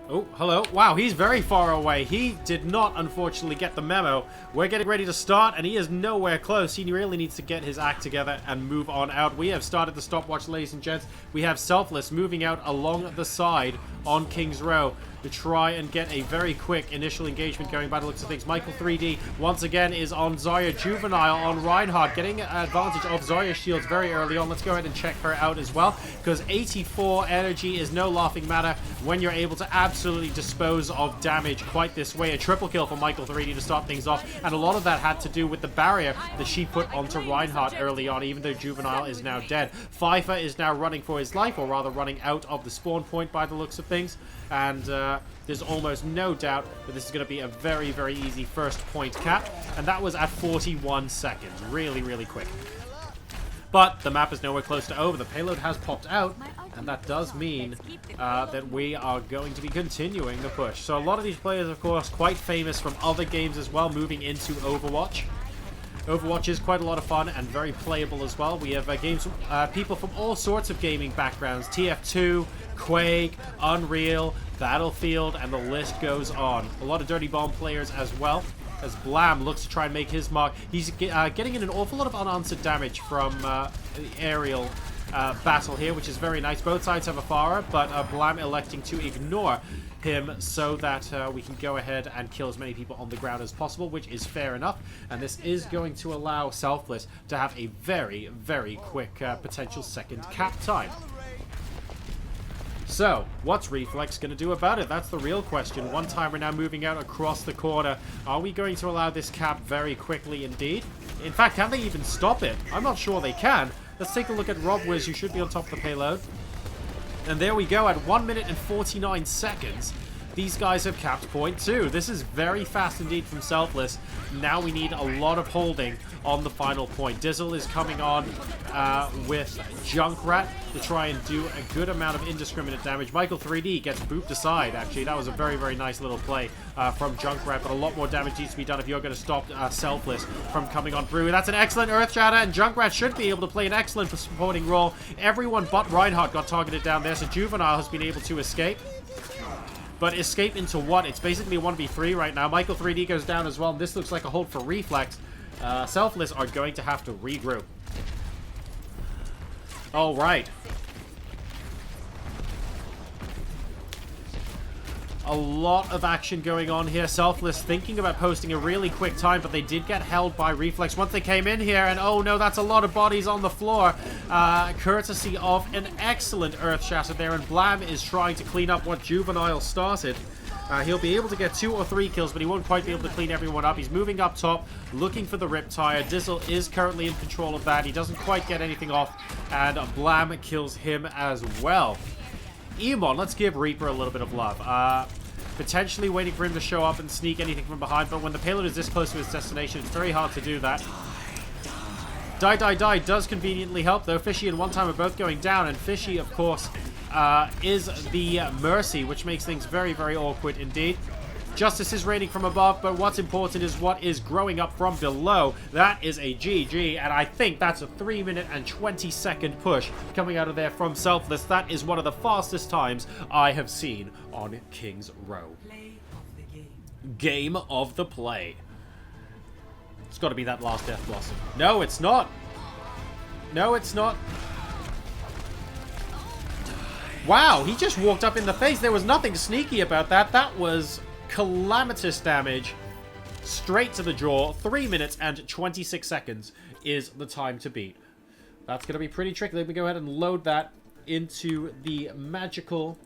Oh, hello. Wow, he's very far away. He did not, unfortunately, get the memo. We're getting ready to start, and he is nowhere close. He really needs to get his act together and move on out. We have started the stopwatch, ladies and gents. We have Selfless moving out along the side on King's Row to try and get a very quick initial engagement going by the looks of things. Michael 3D once again is on Zarya. Juvenile on Reinhardt, getting advantage of Zarya's shields very early on. Let's go ahead and check her out as well, because 84 energy is no laughing matter when you're able to absolutely dispose of damage quite this way. A triple kill for Michael 3D to start things off, and a lot of that had to do with the barrier that she put onto Reinhardt early on, even though Juvenile is now dead. Pfeiffer is now running for his life, or rather running out of the spawn point by the looks of things, and there's almost no doubt that this is going to be a very, very easy first point cap, and that was at 41 seconds. Really, really quick. But the map is nowhere close to over. The payload has popped out, and that does mean that we are going to be continuing the push. So a lot of these players, of course, quite famous from other games as well, moving into Overwatch. Overwatch is quite a lot of fun and very playable as well. We have people from all sorts of gaming backgrounds. TF2, Quake, Unreal, Battlefield, and the list goes on. A lot of Dirty Bomb players as well, as Blam looks to try and make his mark. He's getting in an awful lot of unanswered damage from the aerial battle here, which is very nice. Both sides have a Pharah, but Blam electing to ignore him so that we can go ahead and kill as many people on the ground as possible, which is fair enough. And this is going to allow Selfless to have a very, very quick potential second cap time. So, what's Reflexx going to do about it? That's the real question. One timer now moving out across the corner. Are we going to allow this cap very quickly indeed? In fact, can they even stop it? I'm not sure they can. Let's take a look at RobWiz, who should be on top of the payload. And there we go, at 1 minute and 49 seconds. These guys have capped point 2. This is very fast indeed from Selfless. Now we need a lot of holding on the final point. Dizzle is coming on with Junkrat to try and do a good amount of indiscriminate damage. Michael 3D gets booped aside, actually. That was a very, very nice little play from Junkrat, but a lot more damage needs to be done if you're going to stop Selfless from coming on through. That's an excellent Earth Shatter, and Junkrat should be able to play an excellent supporting role. Everyone but Reinhardt got targeted down there, so Juvenile has been able to escape. But escape into what? It's basically 1v3 right now. Michael 3D goes down as well, and this looks like a hold for Reflexx. Selfless are going to have to regroup. Alright. A lot of action going on here. Selfless thinking about posting a really quick time, but they did get held by Reflexx once they came in here, and oh no, that's a lot of bodies on the floor. Courtesy of an excellent Earth Shatter there, and Blam is trying to clean up what Juvenile started. He'll be able to get 2 or 3 kills, but he won't quite be able to clean everyone up. He's moving up top, looking for the Riptire. Dizzle is currently in control of that. He doesn't quite get anything off, and Blam kills him as well. Emon, let's give Reaper a little bit of love. Potentially waiting for him to show up and sneak anything from behind, but when the payload is this close to its destination, it's very hard to do that. Die does conveniently help, though. Fishy and One Time are both going down, and Fishy, of course, is the Mercy, which makes things very, very awkward indeed. Justice is raining from above, but what's important is what is growing up from below. That is a GG, and I think that's a 3 minute and 20 second push coming out of there from Selfless. That is one of the fastest times I have seen on King's Row. Game of the play. It's got to be that last Death Blossom. No, it's not. No, it's not. Wow, he just walked up in the face. There was nothing sneaky about that. That was calamitous damage straight to the jaw. 3 minutes and 26 seconds is the time to beat. That's going to be pretty tricky. Let me go ahead and load that into the magical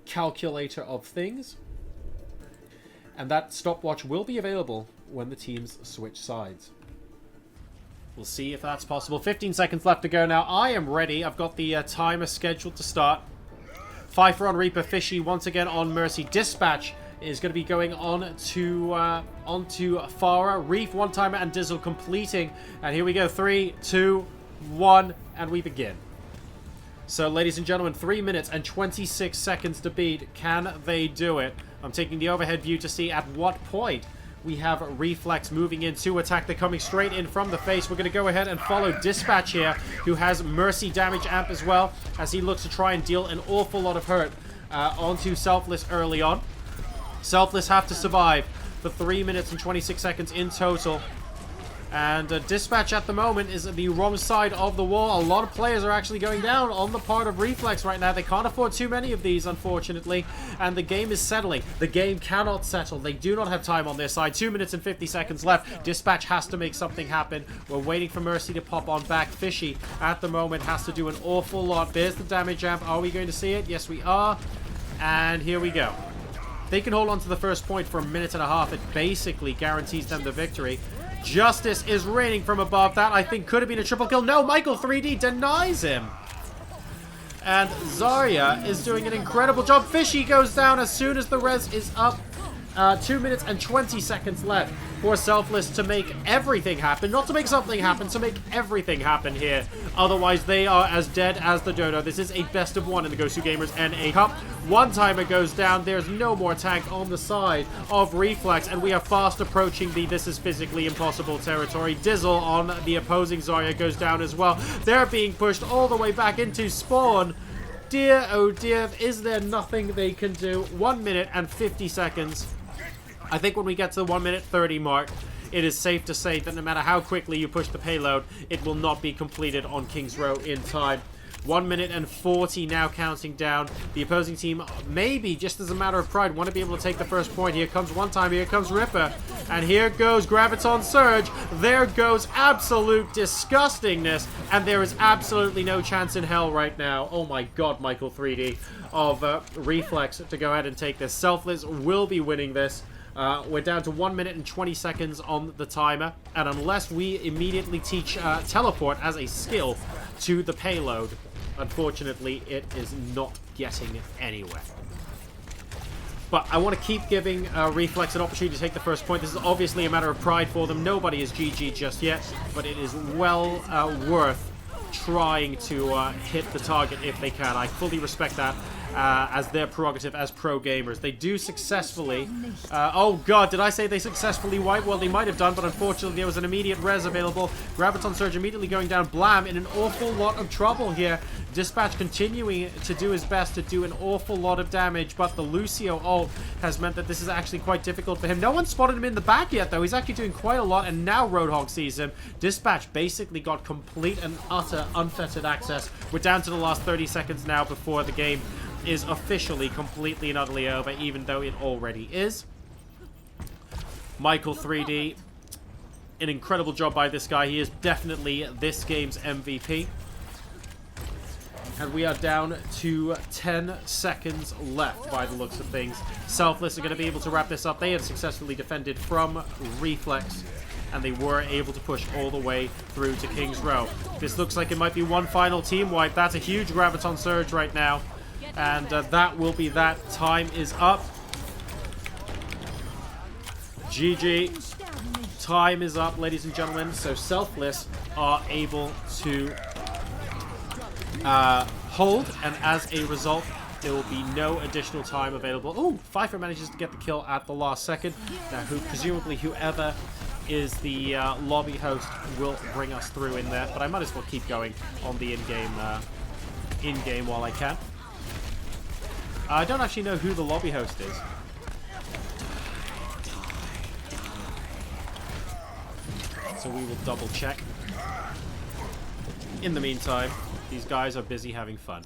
calculator of things. And that stopwatch will be available when the teams switch sides. We'll see if that's possible. 15 seconds left to go now. I am ready. I've got the timer scheduled to start. Pfeiffer on Reaper, Fishy once again on Mercy. Dispatch is going to be going on to onto Pharah. Reef, One Timer, and Dizzle completing. And here we go. 3, 2, 1, and we begin. So, ladies and gentlemen, 3 minutes and 26 seconds to beat. Can they do it? I'm taking the overhead view to see at what point we have Reflexx moving in to attack. They're coming straight in from the face. We're going to go ahead and follow Dispatch here, who has Mercy damage amp as well, as he looks to try and deal an awful lot of hurt onto Selfless early on. Selfless have to survive for 3 minutes and 26 seconds in total. And Dispatch at the moment is at the wrong side of the wall. A lot of players are actually going down on the part of Reflexx right now. They can't afford too many of these, unfortunately. And the game is settling. The game cannot settle. They do not have time on their side. 2 minutes and 50 seconds left. Dispatch has to make something happen. We're waiting for Mercy to pop on back. Fishy, at the moment, has to do an awful lot. There's the damage amp. Are we going to see it? Yes, we are. And here we go. They can hold on to the first point for a minute and a half. It basically guarantees them the victory. Justice is raining from above. That, I think, could have been a triple kill. No, Michael 3D denies him. And Zarya is doing an incredible job. Fishy goes down as soon as the res is up. 2 minutes and 20 seconds left for Selfless to make everything happen. Not to make something happen, to make everything happen here. Otherwise, they are as dead as the dodo. This is a best of one in the GosuGamers NA Cup. One timer goes down. There's no more tank on the side of Reflexx, and we are fast approaching the this is physically impossible territory. Dizzle on the opposing Zarya goes down as well. They're being pushed all the way back into spawn. Dear, oh dear, is there nothing they can do? 1 minute and 50 seconds. I think when we get to the 1 minute 30 mark, it is safe to say that no matter how quickly you push the payload, it will not be completed on King's Row in time. 1 minute and 40 now counting down. The opposing team, maybe just as a matter of pride, want to be able to take the first point. Here comes one time, here comes Ripper. And here goes Graviton Surge. There goes absolute disgustingness. And there is absolutely no chance in hell right now. Oh my god, Michael 3D of Reflexx to go ahead and take this. Selfless will be winning this. We're down to 1 minute and 20 seconds on the timer. And unless we immediately teach teleport as a skill to the payload, unfortunately, it is not getting anywhere. But I want to keep giving Reflexx an opportunity to take the first point. This is obviously a matter of pride for them. Nobody is GG just yet, but it is well worth trying to hit the target if they can. I fully respect that as their prerogative as pro gamers. They do successfully... oh god, did I say they successfully wipe? Well, they might have done, but unfortunately there was an immediate res available. Graviton Surge immediately going down. Blam in an awful lot of trouble here. Dispatch continuing to do his best to do an awful lot of damage, but the Lucio ult has meant that this is actually quite difficult for him. No one spotted him in the back yet, though. He's actually doing quite a lot, and now Roadhog sees him. Dispatch basically got complete and utter unfettered access. We're down to the last 30 seconds now before the game is officially completely and utterly over, even though it already is. Michael 3D, an incredible job by this guy. He is definitely this game's MVP. And we are down to 10 seconds left by the looks of things. Selfless are going to be able to wrap this up. They had successfully defended from Reflexx, and they were able to push all the way through to King's Row. This looks like it might be one final team wipe. That's a huge Graviton Surge right now. And that will be that. Time is up. GG. Time is up, ladies and gentlemen. So Selfless are able to hold, and as a result, there will be no additional time available. Oh, Pfeiffer manages to get the kill at the last second. Now, presumably whoever is the lobby host will bring us through in there, but I might as well keep going on the in-game while I can. I don't actually know who the lobby host is. So we will double check. In the meantime, these guys are busy having fun.